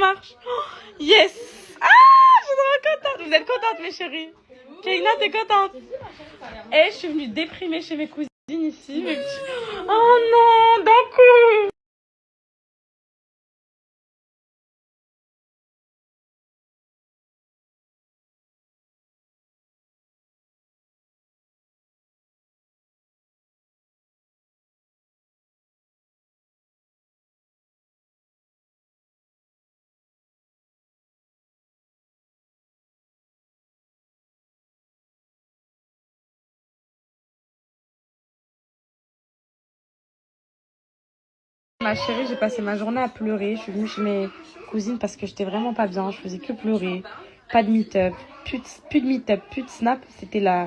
marche. Oh, yes. Ah, je suis trop contente. Vous êtes contente, mes chéris? Kaina, t'es contente? Et je suis venue déprimer chez mes cousines ici. Mes petits... Oh non, d'un coup. Ma chérie, j'ai passé ma journée à pleurer. Je suis venue chez mes cousines parce que j'étais vraiment pas bien. Je faisais que pleurer. Pas de meet-up. Plus de meet-up, plus de snap. C'était la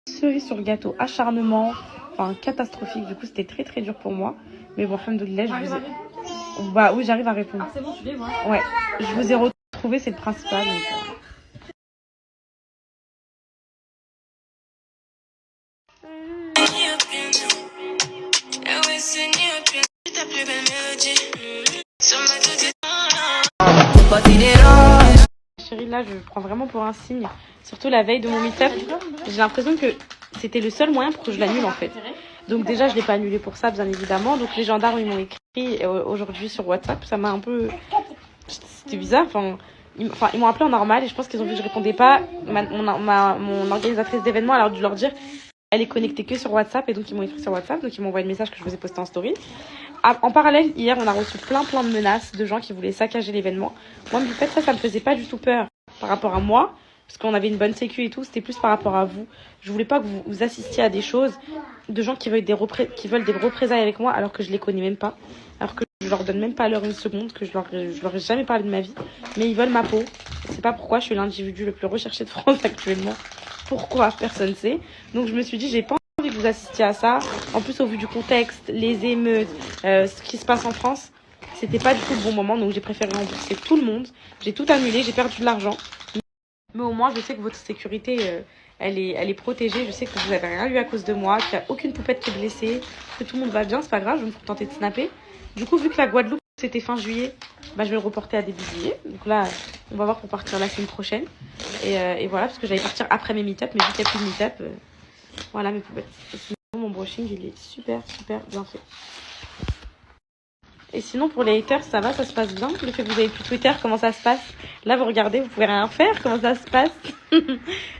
cerise sur le gâteau. Acharnement. Enfin, catastrophique. Du coup, c'était très très dur pour moi. Mais bon, alhamdoulilah, je vous ai... Bah oui, j'arrive à répondre. Ah, c'est bon, tu les vois. Ouais. Je vous ai retrouvé, c'est le principal. Donc, Chérie, là, je prends vraiment pour un signe. Surtout la veille de mon meet-up. J'ai l'impression que c'était le seul moyen pour que je l'annule, en fait. Donc déjà, je l'ai pas annulé pour ça, bien évidemment. Donc les gendarmes, ils m'ont écrit aujourd'hui sur WhatsApp. Ça m'a un peu... C'était bizarre. Ils m'ont appelé en normal et je pense qu'ils ont vu que je répondais pas. Mon organisatrice d'événement, elle a dû leur dire... Elle est connectée que sur WhatsApp et donc ils m'ont écrit sur WhatsApp. Donc ils m'ont envoyé le message que je vous ai posté en story. En parallèle, hier, on a reçu plein de menaces de gens qui voulaient saccager l'événement. Moi, du fait, ça me faisait pas du tout peur par rapport à moi, parce qu'on avait une bonne sécu et tout. C'était plus par rapport à vous. Je voulais pas que vous assistiez à des choses de gens qui veulent qui veulent des représailles avec moi, alors que je les connais même pas, alors que je leur donne même pas l'heure une seconde, que je leur ai jamais parlé de ma vie. Mais ils veulent ma peau. C'est pas pourquoi je suis l'individu le plus recherché de France actuellement. Pourquoi? Personne sait. Donc je me suis dit, j'ai pas envie que vous assistiez à ça. En plus, au vu du contexte, les émeutes, ce qui se passe en France, c'était pas du tout le bon moment. Donc j'ai préféré rembourser tout le monde. J'ai tout annulé, j'ai perdu de l'argent. Mais au moins, je sais que votre sécurité, elle est protégée. Je sais que vous n'avez rien eu à cause de moi, qu'il n'y a aucune poupette qui est blessée, que tout le monde va bien. C'est pas grave, je vais me contenter de snapper. Du coup, vu que la Guadeloupe, c'était fin juillet, bah, je vais le reporter à début juillet. Donc là, on va voir pour partir la semaine prochaine. Et voilà, parce que j'allais partir après mes meet-up, mais vu qu'il n'y a plus de meet-up, voilà mes poupettes. Et sinon, mon brushing, il est super bien fait. Et sinon, pour les haters, ça va, ça se passe bien. Le fait que vous avez plus Twitter, comment ça se passe? Là, vous regardez, vous pouvez rien faire. Comment ça se passe?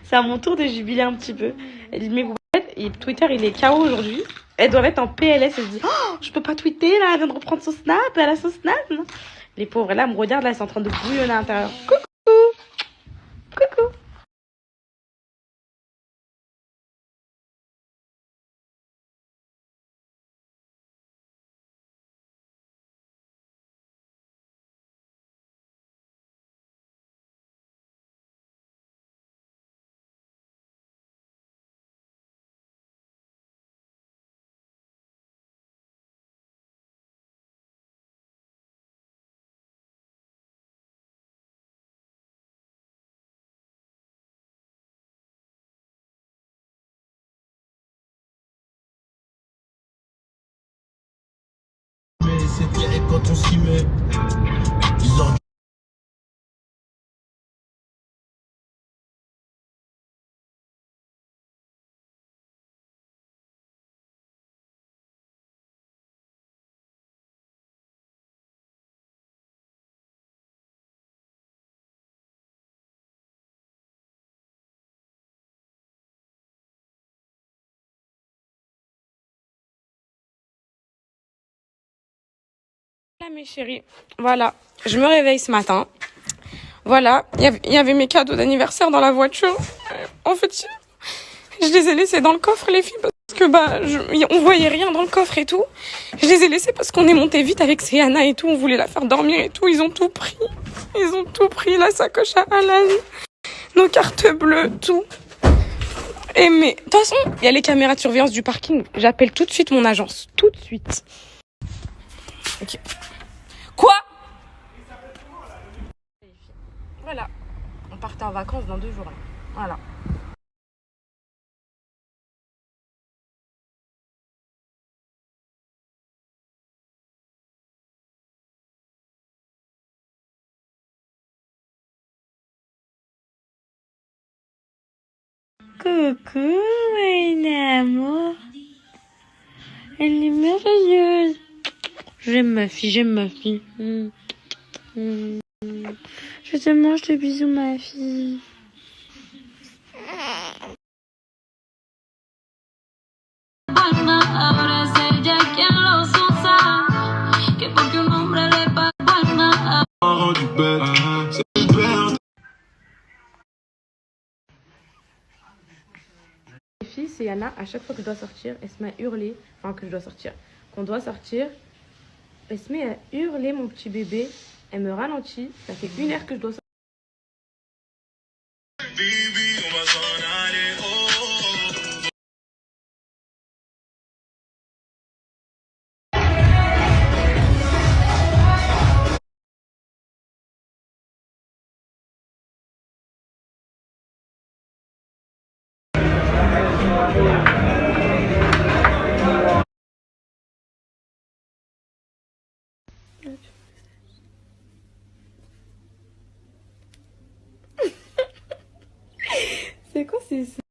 C'est à mon tour de jubiler un petit peu. Mes poupettes, et Twitter, il est KO aujourd'hui. Elles doivent être en PLS. Elles se disent, oh, je peux pas tweeter, là, elle vient de reprendre son snap, elle a son snap. Non. Les pauvres, là, elles me regardent, là, elles sont en train de bouillonner à l'intérieur. Coucou. Mais c'était quand on s'y met. Là, mes chéris, voilà, je me réveille ce matin. Voilà, il y avait mes cadeaux d'anniversaire dans la voiture. En fait, je les ai laissés dans le coffre, les filles, parce que on voyait rien dans le coffre et tout. Je les ai laissés parce qu'on est monté vite avec Céana et tout. On voulait la faire dormir et tout. Ils ont tout pris. Ils ont tout pris, la sacoche à Alan, nos cartes bleues, tout. Mais de toute façon, il y a les caméras de surveillance du parking. J'appelle tout de suite mon agence. Tout de suite. Ok. Quoi? Voilà. On partait en vacances dans 2 jours là. Voilà. Coucou, mon amour. Elle est merveilleuse. J'aime ma fille, j'aime ma fille. Je te mange de bisous, ma fille. Les filles, c'est Yana, à chaque fois que je dois sortir, elle se met à hurler, enfin que je dois sortir, qu'on doit sortir, elle se met à hurler mon petit bébé, elle me ralentit, ça fait 1 heure que je dois sortir. Baby, on va s'en aller, oh. C'est quoi c'est ça?